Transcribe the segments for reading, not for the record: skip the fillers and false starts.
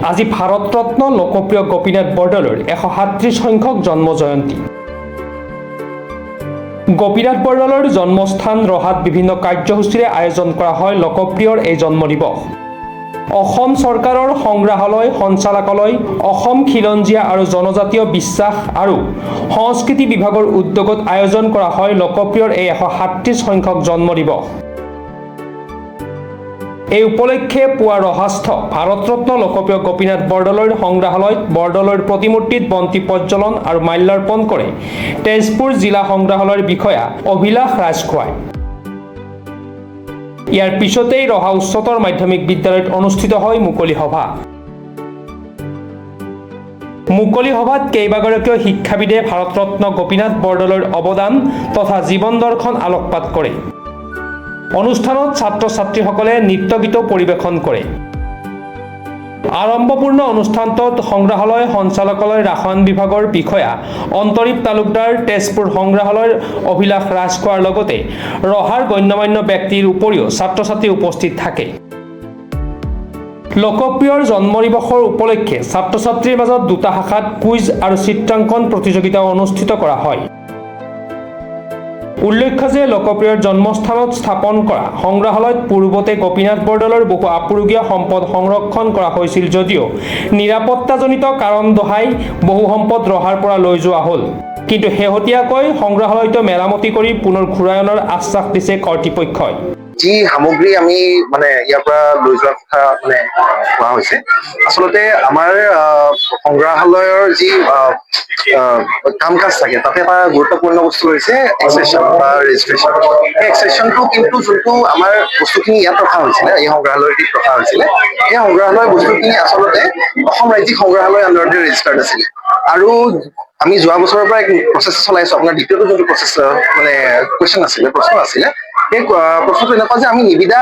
আজি ভাৰতৰত্ন লোকপ্ৰিয় গোপীনাথ বৰদলৈৰ 137 সংখ্যক জন্ম জয়ন্তী। গোপীনাথ বৰদলৈৰ জন্মস্থান ৰহাত বিভিন্ন কাৰ্যসূচীৰে আয়োজন কৰা হয় লোকপ্ৰিয়ৰ এই জন্ম দিৱস। অসম চৰকাৰৰ সংগ্ৰহালয় সঞ্চালকালয়, অসম খিলঞ্জীয়া আৰু জনজাতীয় বিশ্বাস আৰু সংস্কৃতি বিভাগৰ উদ্যোগত আয়োজন কৰা হয় লোকপ্ৰিয়ৰ এই 137 সংখ্যক জন্ম দিৱস। এই উপলক্ষে পুৱা ৰহাস্থ ভাৰতৰত্ন লোকপ্ৰিয় গোপীনাথ বৰদলৈৰ সংগ্ৰহালয়ত বৰদলৈৰ প্ৰতিমূৰ্তিত বন্তি প্ৰজ্বলন আৰু মাল্যাৰ্পণ কৰে তেজপুৰ জিলা সংগ্ৰহালয়ৰ বিষয়া অভিলাষ ৰাজখোৱাই। ইয়াৰ পিছতেই ৰহা উচ্চতৰ মাধ্যমিক বিদ্যালয়ত অনুষ্ঠিত হয় মুকলি সভা। মুকলি সভাত কেইবাগৰাকীও শিক্ষাবিদে ভাৰতৰত্ন গোপীনাথ বৰদলৈৰ অৱদান তথা জীৱন দৰ্শন আলোকপাত কৰে। অনুষ্ঠানত ছাত্ৰ ছাত্ৰীসকলে নৃত্য গীতো পৰিৱেশন কৰে। আৰম্ভপূৰ্ণ অনুষ্ঠানটোত সংগ্ৰহালয় সঞ্চালকালয় ৰাসায়ন বিভাগৰ বিষয়া অন্তৰীপ তালুকদাৰ, তেজপুৰ সংগ্ৰহালয়ৰ অভিলাষ ৰাজখোৱাৰ লগতে ৰহাৰ গণ্যমান্য ব্যক্তিৰ উপৰিও ছাত্ৰ ছাত্ৰী উপস্থিত থাকে। লোকপ্ৰিয়ৰ জন্ম দিৱসৰ উপলক্ষে ছাত্ৰ ছাত্ৰীৰ মাজত দুটা শাখাত কুইজ আৰু চিত্ৰাংকন প্ৰতিযোগিতা অনুষ্ঠিত কৰা হয়। উল্লেখ্য যে লোকপ্ৰিয়ৰ জন্মস্থানত স্থাপন কৰা সংগ্ৰহালয়ত পূৰ্বতে গোপীনাথ বৰদলৈৰ বহু আপুৰুগীয়া সম্পদ সংৰক্ষণ কৰা হৈছিল যদিও নিৰাপত্তাজনিত কাৰণ দহাই বহু সম্পদ ৰহাৰ পৰা লৈ যোৱা হ'ল। কিন্তু শেহতীয়াকৈ সংগ্ৰহালয়টো মেৰামতি কৰি পুনৰ ঘূৰাই অনাৰ আশ্বাস দিছে কৰ্তৃপক্ষই। যি সামগ্ৰী আমি ইয়াৰ পৰা লৈ যোৱাৰ কথা কোৱা হৈছে, আচলতে আমাৰ সংগ্ৰহালয়ৰ যি কাম কাজ থাকে তাতে এটা গুৰুত্বপূৰ্ণ বস্তু হৈছে এক্সেছন বা ৰেজিষ্ট্ৰেশ্যন। সেই এক্সেছনটো কিন্তু যোনটো আমাৰ বস্তুখিনি ইয়াত ৰখা হৈছিলে, এই সংগ্ৰহালয়ত ৰখা হৈছিলে, সেই সংগ্ৰহালয়ৰ বস্তুখিনি আচলতে অসম ৰাজ্যিক সংগ্ৰহালয় আণ্ডাৰতে ৰেজিষ্টাৰ্ড আছিলে। আৰু আমি যোৱা বছৰৰ পৰা প্ৰচেছ চলাইছো। আপোনাৰ দ্বিতীয়টো যোনটো প্ৰচেছ প্ৰশ্ন আছিলে, সেই প্ৰশ্নটো এনেকুৱা যে আমি নিবিদা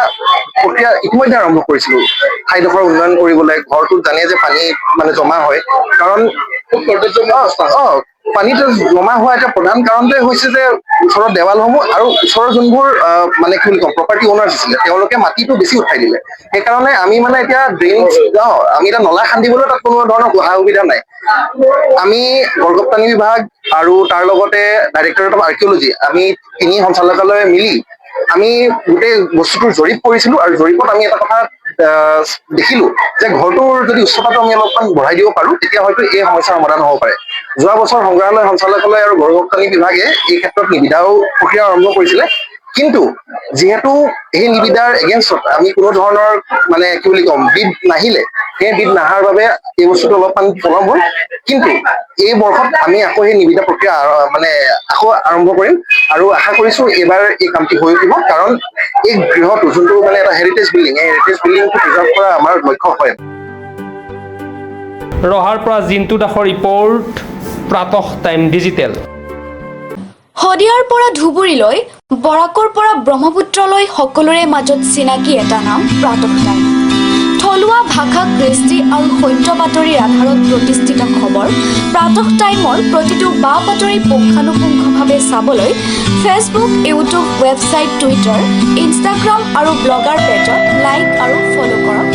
প্ৰক্ৰিয়া ইতিমধ্যে আৰম্ভ কৰিছিলো ঠাইডোখৰ উন্নয়ন কৰিবলৈ। ঘৰটোত জানে যে পানী জমা হয়, কাৰণ পানীটো জমা হোৱা এটা প্ৰধান কাৰণটোৱে হৈছে যে ওচৰৰ দেৱালসমূহ আৰু ওচৰৰ যোনবোৰ কি বুলি ক'ম প্ৰপাৰ্টি অনাৰ্ছ আছিলে তেওঁলোকে মাটিটো বেছি উঠাই দিলে। সেইকাৰণে আমি এতিয়া আমি এটা নলা খান্দিবলৈ তাত কোনো ধৰণৰ সা সুবিধা নাই। আমি বৰগোপপানী বিভাগ আৰু তাৰ লগতে ডাইৰেক্টৰেট অফ আৰ্কিঅলজি আমি তিনি সঞ্চালকালয়ে মিলি আমি গোটেই বস্তুটোৰ জৰীপ কৰিছিলো। আৰু জৰীপত আমি এটা কথা দেখিলো যে ঘৰটোৰ যদি উচ্চতাটো আমি অলপমান বঢ়াই দিব পাৰো তেতিয়া হয়তো এই সমস্যাৰ সমাধান হ'ব পাৰে। যোৱা বছৰ সংগ্ৰহালয় সঞ্চালকালয় আৰু বৰগোপপানী বিভাগে এই ক্ষেত্ৰত নিবিদাও প্ৰক্ৰিয়া আৰম্ভ কৰিছিলে। কিন্তু যিহেতু এই নিবিদাৰ এগেইনষ্টত আমি কোনো ধৰণৰ কি বুলি ক'ম বিদ নাহিলে, সেই বিদ নাহাৰ বাবে এই বস্তুটো অলপমান পলম হ'ল। কিন্তু এই বৰ্ষত আমি আকৌ সেই নিবিদা প্ৰক্ৰিয়া আকৌ আৰম্ভ কৰিম আৰু আশা কৰিছো এইবাৰ এই কামটি হৈ উঠিব, কাৰণ এই গৃহটো যোনটো এটা হেৰিটেজ বিল্ডিং, এই হেৰিটেজ বিল্ডিংটো প্ৰিজাৰ্ভ কৰা আমাৰ লক্ষ্য হয়। ৰহাৰ পৰা জিন্তু দাসৰ ৰিপৰ্ট, প্ৰাতঃ টাইম ডিজিটেল। শদিয়াৰ পৰা ধুবুৰীলৈ, বৰাকৰ পৰা ব্ৰহ্মপুত্ৰলৈ সকলোৰে মাজত চিনাকি এটা নাম প্ৰাতঃ টাইম। থলুৱা ভাষা, কৃষ্টি আৰু সত্য বাতৰিৰ আধাৰত প্ৰতিষ্ঠিত খবৰ প্ৰাতঃ টাইমৰ প্ৰতিটো বা বাতৰি পুংখানুপুংখভাৱে চাবলৈ Facebook, YouTube, website, Twitter, Instagram আৰু ব্লগাৰ পেজত লাইক আৰু ফ'ল' কৰক।